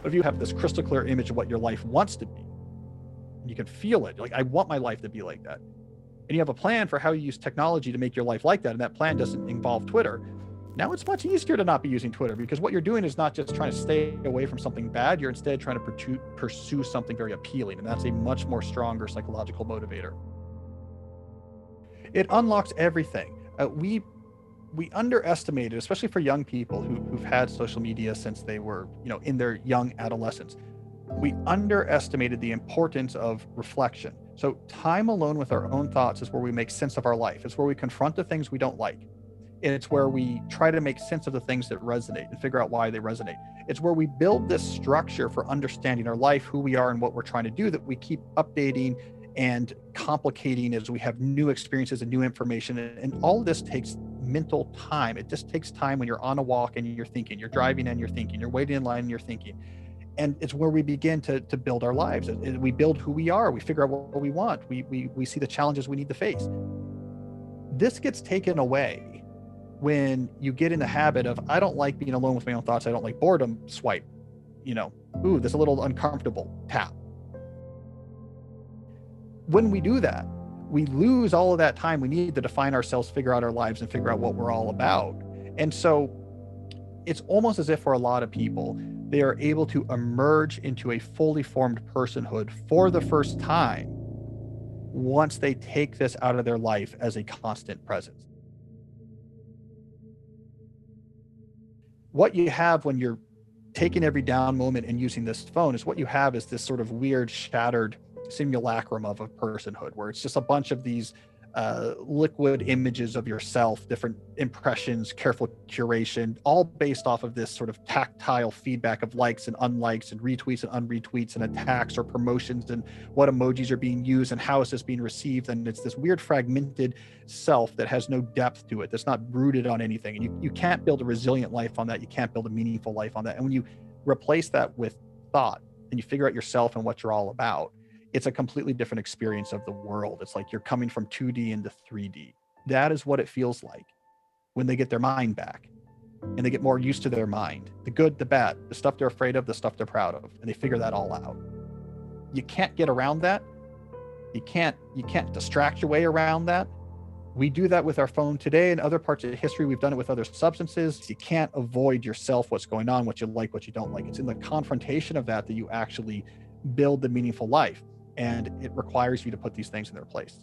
But if you have this crystal clear image of what your life wants to be, and you can feel it, like, I want my life to be like that. And you have a plan for how you use technology to make your life like that, and that plan doesn't involve Twitter. Now it's much easier to not be using Twitter, because what you're doing is not just trying to stay away from something bad, you're instead trying to pursue something very appealing, and that's a much more stronger psychological motivator. It unlocks everything. We underestimated, especially for young people who've had social media since they were, in their young adolescence. We underestimated the importance of reflection. So time alone with our own thoughts is where we make sense of our life. It's where we confront the things we don't like. It's where we try to make sense of the things that resonate and figure out why they resonate. It's where we build this structure for understanding our life, who we are, and what we're trying to do, that we keep updating and complicating as we have new experiences and new information. And all of this takes mental time. It just takes time when you're on a walk and you're thinking, you're driving and you're thinking, you're waiting in line and you're thinking. And it's where we begin to build our lives. We build who we are. We figure out what we want. We see the challenges we need to face. This gets taken away when you get in the habit of, I don't like being alone with my own thoughts. I don't like boredom. Swipe, ooh, this is a little uncomfortable. Tap. When we do that, we lose all of that time we need to define ourselves, figure out our lives, and figure out what we're all about. And so it's almost as if for a lot of people, they are able to emerge into a fully formed personhood for the first time once they take this out of their life as a constant presence. What you have when you're taking every down moment and using this phone is what you have is this sort of weird, shattered simulacrum of a personhood, where it's just a bunch of these liquid images of yourself, different impressions, careful curation, all based off of this sort of tactile feedback of likes and unlikes and retweets and unretweets and attacks or promotions, and what emojis are being used and how is this being received. And it's this weird fragmented self that has no depth to it, that's not rooted on anything. And you can't build a resilient life on that. You can't build a meaningful life on that. And when you replace that with thought and you figure out yourself and what you're all about, it's a completely different experience of the world. It's like you're coming from 2D into 3D. That is what it feels like when they get their mind back and they get more used to their mind, the good, the bad, the stuff they're afraid of, the stuff they're proud of, and they figure that all out. You can't get around that. You can't distract your way around that. We do that with our phone today. In other parts of history, we've done it with other substances. You can't avoid yourself, what's going on, what you like, what you don't like. It's in the confrontation of that you actually build the meaningful life. And it requires you to put these things in their place.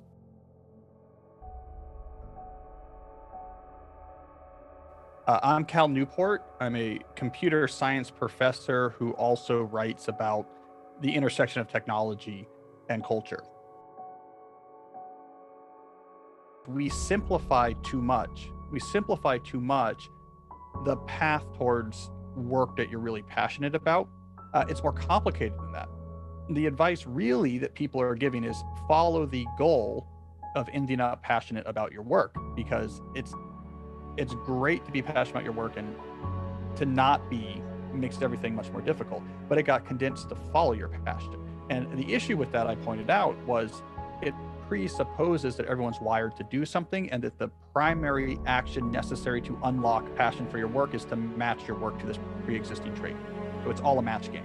I'm Cal Newport. I'm a computer science professor who also writes about the intersection of technology and culture. We simplify too much. We simplify too much the path towards work that you're really passionate about. It's more complicated than that. The advice really that people are giving is follow the goal of ending up passionate about your work, because it's great to be passionate about your work, and to not be makes everything much more difficult, but it got condensed to follow your passion. And the issue with that, I pointed out, was it presupposes that everyone's wired to do something, and that the primary action necessary to unlock passion for your work is to match your work to this pre-existing trait. So it's all a match game.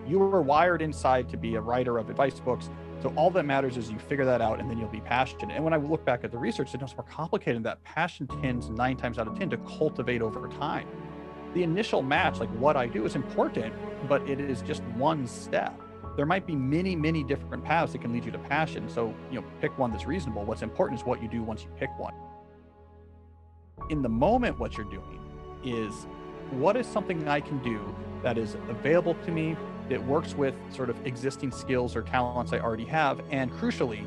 You were wired inside to be a writer of advice books. So all that matters is you figure that out, and then you'll be passionate. And when I look back at the research, it's more complicated than that. Passion tends 9 times out of 10 to cultivate over time. The initial match, like what I do, is important, but it is just one step. There might be many, many different paths that can lead you to passion. So, pick one that's reasonable. What's important is what you do once you pick one. In the moment, what you're doing is, what is something I can do that is available to me, that works with sort of existing skills or talents I already have, and crucially,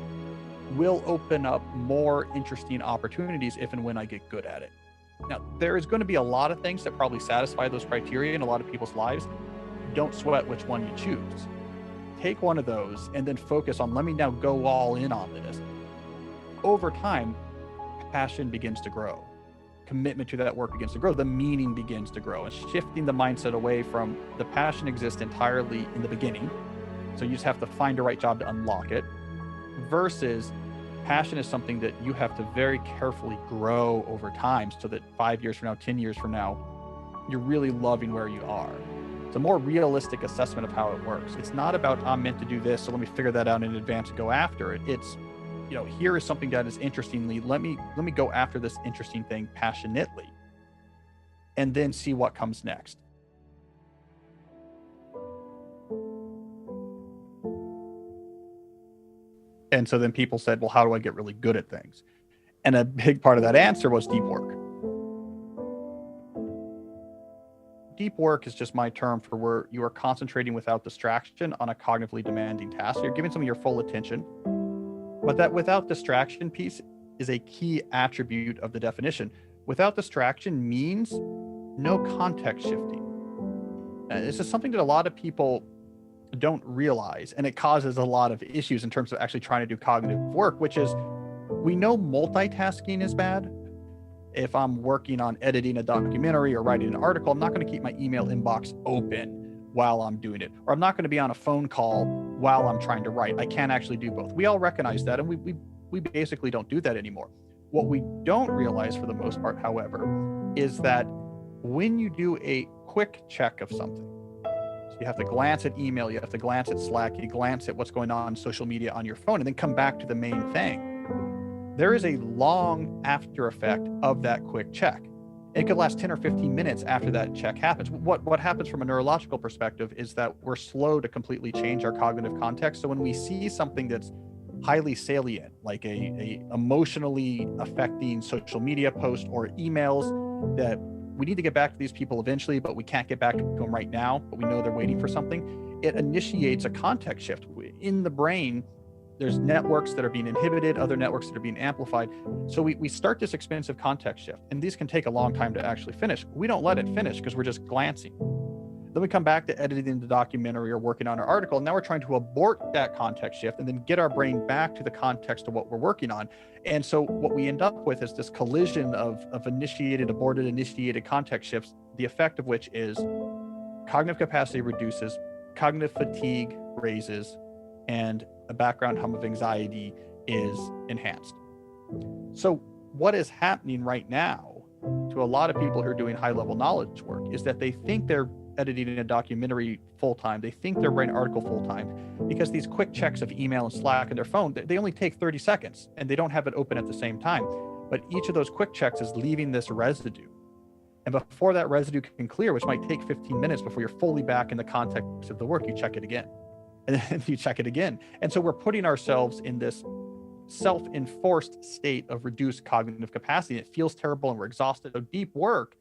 will open up more interesting opportunities if and when I get good at it. Now, there is going to be a lot of things that probably satisfy those criteria in a lot of people's lives. Don't sweat which one you choose. Take one of those and then focus on, let me now go all in on this. Over time, passion begins to grow. Commitment to that work begins to grow. The meaning begins to grow, and shifting the mindset away from the passion exists entirely in the beginning. So you just have to find the right job to unlock it, versus passion is something that you have to very carefully grow over time, so that 5 years from now, 10 years from now, you're really loving where you are. It's a more realistic assessment of how it works. It's not about, I'm meant to do this, so let me figure that out in advance and go after it. It's, here is something that is interestingly, let me go after this interesting thing passionately and then see what comes next. And so then people said, well, how do I get really good at things? And a big part of that answer was deep work. Deep work is just my term for where you are concentrating without distraction on a cognitively demanding task. You're giving someone your full attention, but that without distraction piece is a key attribute of the definition. Without distraction means no context shifting. This is something that a lot of people don't realize, and it causes a lot of issues in terms of actually trying to do cognitive work, which is, we know multitasking is bad. If I'm working on editing a documentary or writing an article, I'm not going to keep my email inbox open while I'm doing it, or I'm not going to be on a phone call while I'm trying to write. I can't actually do both. We all recognize that, and we basically don't do that anymore. What we don't realize for the most part, however, is that when you do a quick check of something, so you have to glance at email, you have to glance at Slack, you glance at what's going on social media on your phone, and then come back to the main thing. There is a long after effect of that quick check. It could last 10 or 15 minutes after that check happens. What happens from a neurological perspective is that we're slow to completely change our cognitive context. So when we see something that's highly salient, like a emotionally affecting social media post or emails that we need to get back to these people eventually, but we can't get back to them right now, but we know they're waiting for something, it initiates a context shift in the brain. There's networks that are being inhibited, other networks that are being amplified. So we start this expensive context shift, and these can take a long time to actually finish. We don't let it finish because we're just glancing. Then we come back to editing the documentary or working on our article. And now we're trying to abort that context shift and then get our brain back to the context of what we're working on. And so what we end up with is this collision of initiated, aborted, initiated context shifts, the effect of which is cognitive capacity reduces, cognitive fatigue raises, and a background hum of anxiety is enhanced. So what is happening right now to a lot of people who are doing high-level knowledge work is that they think they're editing a documentary full-time, they think they're writing an article full-time, because these quick checks of email and Slack and their phone, they only take 30 seconds and they don't have it open at the same time. But each of those quick checks is leaving this residue. And before that residue can clear, which might take 15 minutes before you're fully back in the context of the work, you check it again. And then you check it again. And so we're putting ourselves in this self-enforced state of reduced cognitive capacity. It feels terrible and we're exhausted. So deep work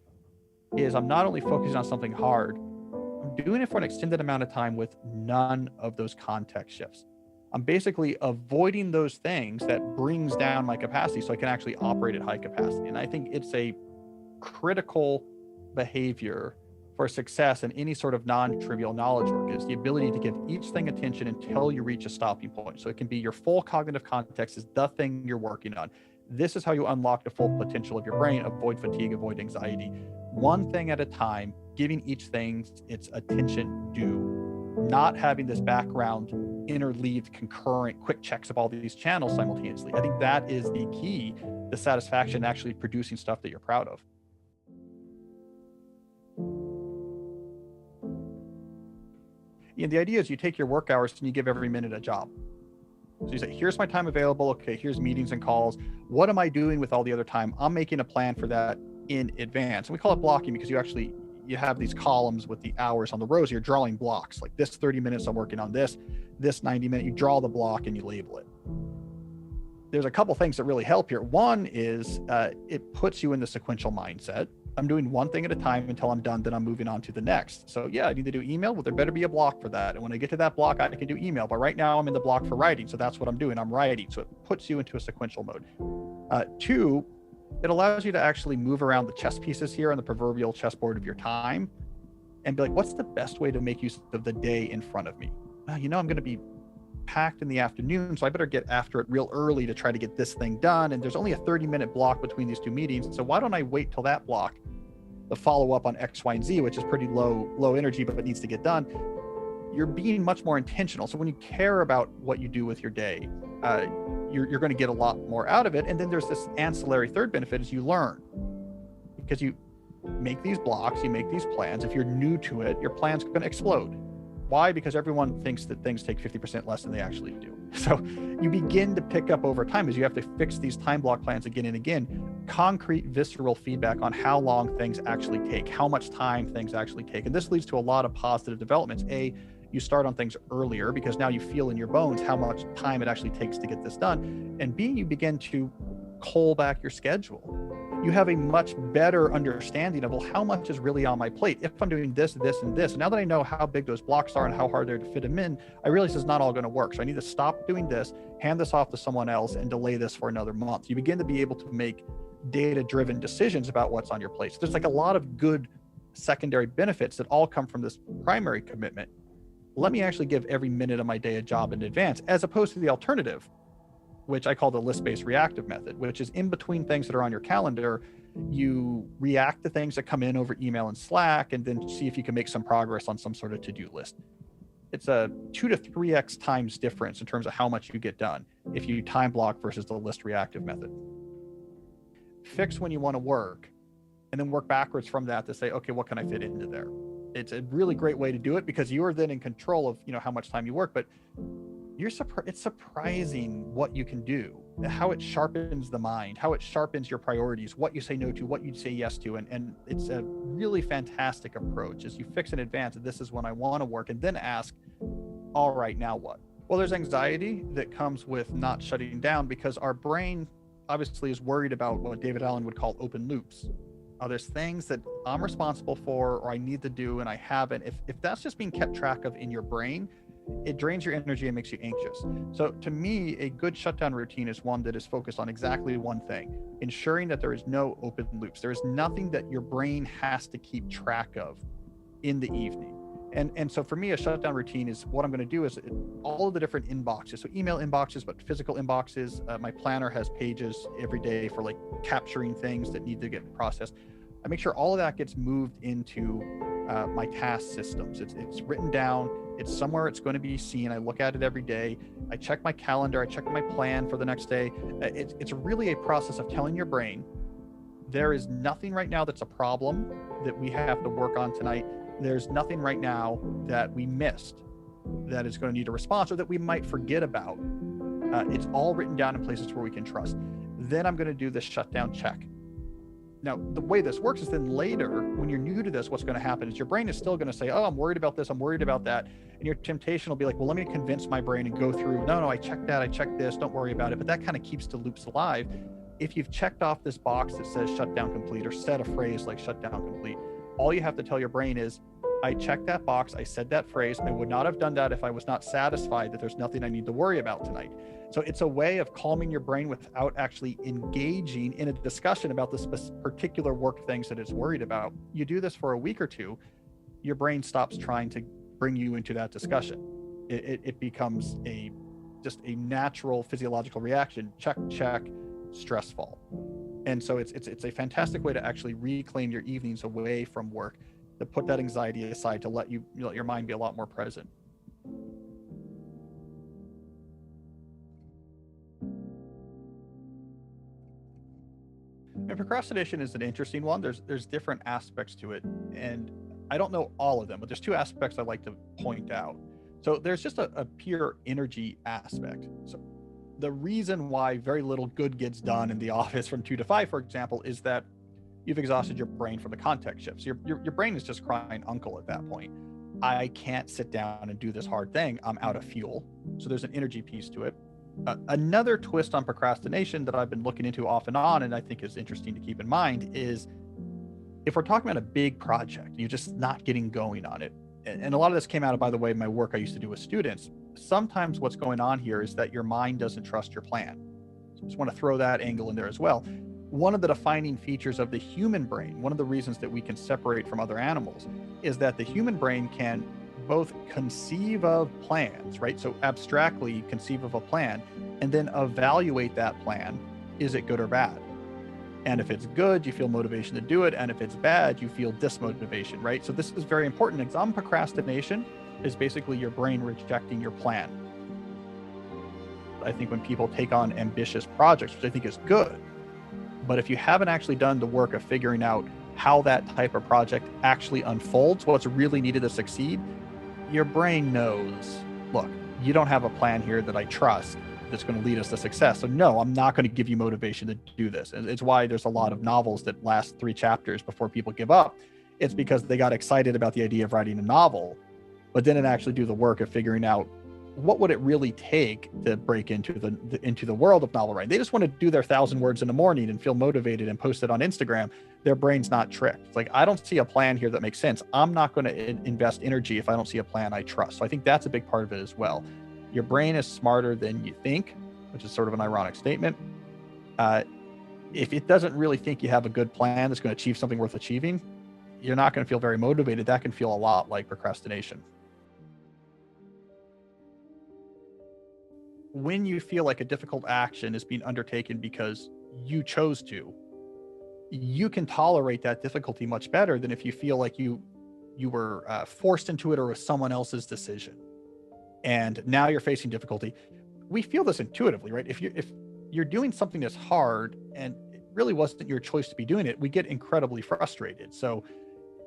is, I'm not only focusing on something hard, I'm doing it for an extended amount of time with none of those context shifts. I'm basically avoiding those things that brings down my capacity so I can actually operate at high capacity. And I think it's a critical behavior for success in any sort of non-trivial knowledge work, is the ability to give each thing attention until you reach a stopping point. So it can be your full cognitive context is the thing you're working on. This is how you unlock the full potential of your brain, avoid fatigue, avoid anxiety. One thing at a time, giving each thing its attention due, not having this background interleaved concurrent quick checks of all these channels simultaneously. I think that is the key to satisfaction, actually producing stuff that you're proud of. And the idea is you take your work hours and you give every minute a job. So you say, here's my time available. Okay, here's meetings and calls. What am I doing with all the other time? I'm making a plan for that in advance. And we call it blocking because you have these columns with the hours on the rows. You're drawing blocks. Like this 30 minutes I'm working on this 90 minutes, you draw the block and you label it. There's a couple things that really help here. One is it puts you in the sequential mindset. I'm doing one thing at a time until I'm done, then I'm moving on to the next. So yeah, I need to do email. Well, there better be a block for that. And when I get to that block, I can do email. But right now I'm in the block for writing. So that's what I'm doing. I'm writing. So it puts you into a sequential mode. Two, it allows you to actually move around the chess pieces here on the proverbial chessboard of your time and be like, what's the best way to make use of the day in front of me? I'm going to be packed in the afternoon, so I better get after it real early to try to get this thing done. And there's only a 30-minute block between these two meetings. So why don't I wait till that block to follow up on X, Y, and Z, which is pretty low energy, but it needs to get done. You're being much more intentional. So when you care about what you do with your day, you're going to get a lot more out of it. And then there's this ancillary third benefit is you learn, because make these blocks, you make these plans. If you're new to it, your plan's going to explode. Why? Because everyone thinks that things take 50% less than they actually do. So you begin to pick up over time as you have to fix these time block plans again and again, concrete, visceral feedback on how long things actually take, how much time things actually take. And this leads to a lot of positive developments. A, you start on things earlier because now you feel in your bones how much time it actually takes to get this done. And B, you begin to cull back your schedule. You have a much better understanding of, well, how much is really on my plate if I'm doing this, this, and this. And now that I know how big those blocks are and how hard they're to fit them in, I realize it's not all going to work. So I need to stop doing this, hand this off to someone else, and delay this for another month. You begin to be able to make data-driven decisions about what's on your plate. So there's like a lot of good secondary benefits that all come from this primary commitment. Let me actually give every minute of my day a job in advance, as opposed to the alternative, which I call the list-based reactive method, which is in between things that are on your calendar, you react to things that come in over email and Slack, and then see if you can make some progress on some sort of to-do list. It's a 2 to 3x times difference in terms of how much you get done if you time block versus the list reactive method. Fix when you want to work, and then work backwards from that to say, okay, what can I fit into there? It's a really great way to do it because you are then in control of, how much time you work, but it's surprising what you can do, how it sharpens the mind, how it sharpens your priorities, what you say no to, what you say yes to. And it's a really fantastic approach as you fix in advance. This is when I want to work, and then ask, all right, now what? Well, there's anxiety that comes with not shutting down because our brain obviously is worried about what David Allen would call open loops. There's things that I'm responsible for or I need to do and I haven't. If that's just being kept track of in your brain, it drains your energy and makes you anxious. So to me, a good shutdown routine is one that is focused on exactly one thing, ensuring that there is no open loops. There is nothing that your brain has to keep track of in the evening. And so for me, a shutdown routine is what I'm going to do is all of the different inboxes. So email inboxes, but physical inboxes. My planner has pages every day for like capturing things that need to get processed. I make sure all of that gets moved into my task systems. It's written down. It's somewhere it's going to be seen. I look at it every day. I check my calendar. I check my plan for the next day. It's really a process of telling your brain, there is nothing right now that's a problem that we have to work on tonight. There's nothing right now that we missed that is going to need a response or that we might forget about. It's all written down in places where we can trust. Then I'm going to do this shutdown check. Now, the way this works is then later, when you're new to this, what's going to happen is your brain is still going to say, oh, I'm worried about this, I'm worried about that. And your temptation will be like, well, let me convince my brain and go through, no, I checked that, I checked this, don't worry about it. But that kind of keeps the loops alive. If you've checked off this box that says shutdown complete or said a phrase like shutdown complete, all you have to tell your brain is, I checked that box, I said that phrase, I would not have done that if I was not satisfied that there's nothing I need to worry about tonight. So it's a way of calming your brain without actually engaging in a discussion about this particular work things that it's worried about. You do this for a week or two, your brain stops trying to bring you into that discussion. It becomes just a natural physiological reaction. Check, stress fall. And so it's a fantastic way to actually reclaim your evenings away from work, to put that anxiety aside, to let your mind be a lot more present. And procrastination is an interesting one. There's different aspects to it, and I don't know all of them, but there's two aspects I'd like to point out. So there's just a pure energy aspect. So the reason why very little good gets done in the office from 2 to 5, for example, is that you've exhausted your brain from the context shifts. Your brain is just crying uncle at that point. I can't sit down and do this hard thing. I'm out of fuel. So there's an energy piece to it. Another twist on procrastination that I've been looking into off and on, and I think is interesting to keep in mind, is if we're talking about a big project, you're just not getting going on it. And a lot of this came out of, by the way, my work I used to do with students. Sometimes what's going on here is that your mind doesn't trust your plan. So I just want to throw that angle in there as well. One of the defining features of the human brain, one of the reasons that we can separate from other animals, is that the human brain can both conceive of plans, right? So abstractly conceive of a plan and then evaluate that plan. Is it good or bad? And if it's good, you feel motivation to do it. And if it's bad, you feel dismotivation, right? So this is very important. Exam procrastination is basically your brain rejecting your plan. I think when people take on ambitious projects, which I think is good, but if you haven't actually done the work of figuring out how that type of project actually unfolds, what's really needed to succeed, your brain knows, look, you don't have a plan here that I trust that's going to lead us to success. So no, I'm not going to give you motivation to do this. And it's why there's a lot of novels that last 3 chapters before people give up. It's because they got excited about the idea of writing a novel, but didn't actually do the work of figuring out what would it really take to break into the world of novel writing. They just want to do their 1,000 words in the morning and feel motivated and post it on Instagram. Their brain's not tricked. It's like, I don't see a plan here that makes sense. I'm not going to invest energy if I don't see a plan I trust. So I think that's a big part of it as well. Your brain is smarter than you think, which is sort of an ironic statement. If it doesn't really think you have a good plan that's going to achieve something worth achieving, you're not going to feel very motivated. That can feel a lot like procrastination. When you feel like a difficult action is being undertaken because you chose to, you can tolerate that difficulty much better than if you feel like you were forced into it or was someone else's decision. And now you're facing difficulty. We feel this intuitively, right? If you're doing something that's hard and it really wasn't your choice to be doing it, we get incredibly frustrated. So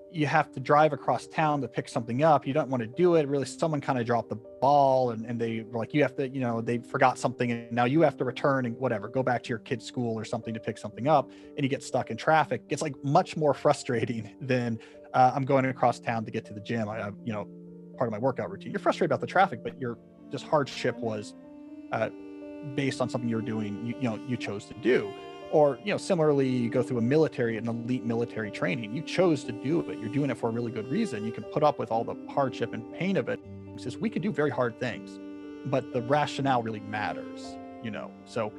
you have to drive across town to pick something up. You don't want to do it. Really, someone kind of dropped the ball and they were like, you have to, they forgot something and now you have to return and whatever, go back to your kid's school or something to pick something up, and you get stuck in traffic. It's like much more frustrating than I'm going across town to get to the gym. I have, part of my workout routine. You're frustrated about the traffic, but your just hardship was based on something you're doing, you chose to do. Or, similarly, you go through an elite military training. You chose to do it. You're doing it for a really good reason. You can put up with all the hardship and pain of it. It says we can do very hard things, but the rationale really matters, So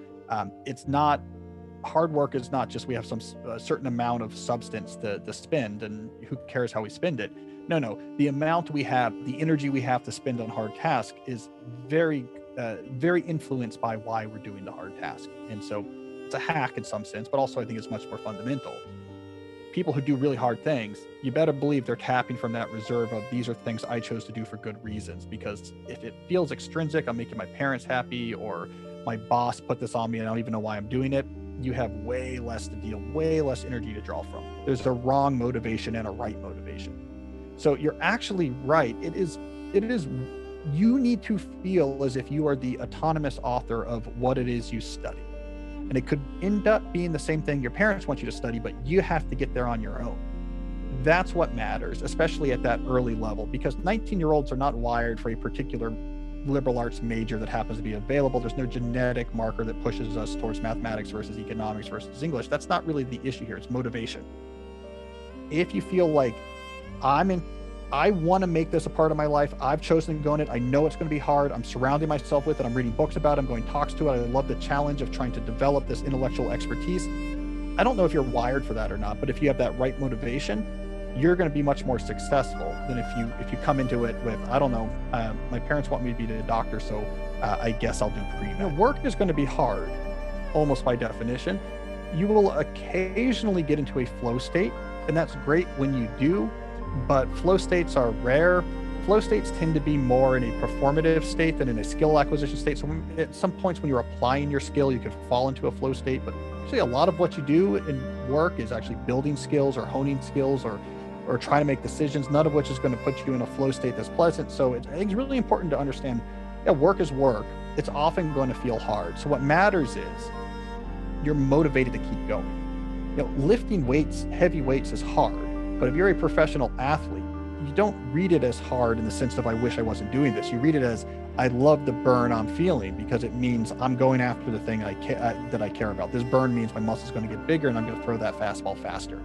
it's not, hard work is not just we have some certain amount of substance to spend and who cares how we spend it. No, the amount we have, the energy we have to spend on hard task is very, very influenced by why we're doing the hard task. And so it's a hack in some sense, but also I think it's much more fundamental. People who do really hard things, you better believe they're tapping from that reserve of these are things I chose to do for good reasons. Because if it feels extrinsic, I'm making my parents happy or my boss put this on me and I don't even know why I'm doing it, you have way less to deal, way less energy to draw from. There's a wrong motivation and a right motivation. So you're actually right. It is, you need to feel as if you are the autonomous author of what it is you study. And it could end up being the same thing your parents want you to study, but you have to get there on your own. That's what matters, especially at that early level, because 19-year-olds are not wired for a particular liberal arts major that happens to be available. There's no genetic marker that pushes us towards mathematics versus economics versus English. That's not really the issue here. It's motivation. If you feel like I want to make this a part of my life, I've chosen to go in it, I know it's going to be hard, I'm surrounding myself with it, I'm reading books about it, I'm going talks to it, I love the challenge of trying to develop this intellectual expertise. I don't know if you're wired for that or not, but if you have that right motivation, you're going to be much more successful than if you come into it with, I don't know, my parents want me to be a doctor, so I guess I'll do pre-med. Work is going to be hard, almost by definition. You will occasionally get into a flow state, and that's great when you do, but flow states are rare. Flow states tend to be more in a performative state than in a skill acquisition state. So at some points when you're applying your skill, you can fall into a flow state, but actually a lot of what you do in work is actually building skills or honing skills or trying to make decisions, none of which is going to put you in a flow state that's pleasant. So I think it's really important to understand, work is work. It's often going to feel hard. So what matters is you're motivated to keep going. Lifting weights, heavy weights is hard. But if you're a professional athlete, you don't read it as hard in the sense of, I wish I wasn't doing this. You read it as, I love the burn I'm feeling because it means I'm going after the thing that I care about. This burn means my muscle's going to get bigger and I'm going to throw that fastball faster.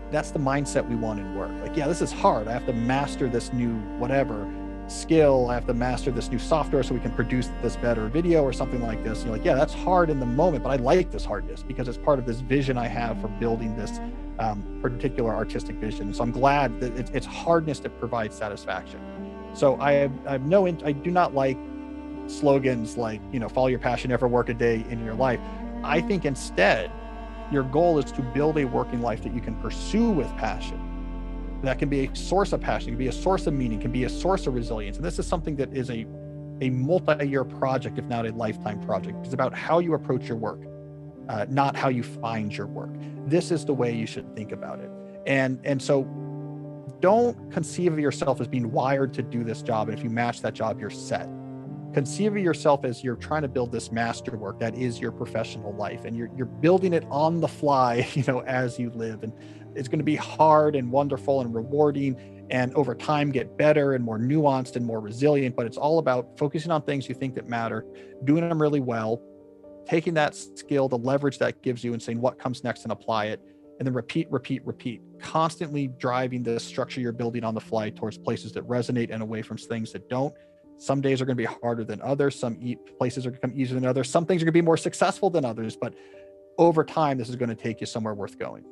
That's the mindset we want in work. Like, this is hard. I have to master this new whatever skill. I have to master this new software so we can produce this better video or something like this. You're like, that's hard in the moment, but I like this hardness because it's part of this vision I have for building this particular artistic vision. So I'm glad that it's hardness that provides satisfaction. So I do not like slogans like, follow your passion, never work a day in your life. I think instead, your goal is to build a working life that you can pursue with passion. That can be a source of passion, can be a source of meaning, can be a source of resilience. And this is something that is a multi-year project, if not a lifetime project. It's about how you approach your work, not how you find your work. This is the way you should think about it. And so don't conceive of yourself as being wired to do this job. And if you match that job, you're set. Conceive of yourself as you're trying to build this masterwork that is your professional life, and you're building it on the fly, as you live. And it's going to be hard and wonderful and rewarding, and over time get better and more nuanced and more resilient. But it's all about focusing on things you think that matter, doing them really well, taking that skill, the leverage that gives you, and saying what comes next and apply it. And then repeat, constantly driving the structure you're building on the fly towards places that resonate and away from things that don't. Some days are going to be harder than others. Some places are going to come easier than others. Some things are going to be more successful than others, but over time, this is going to take you somewhere worth going.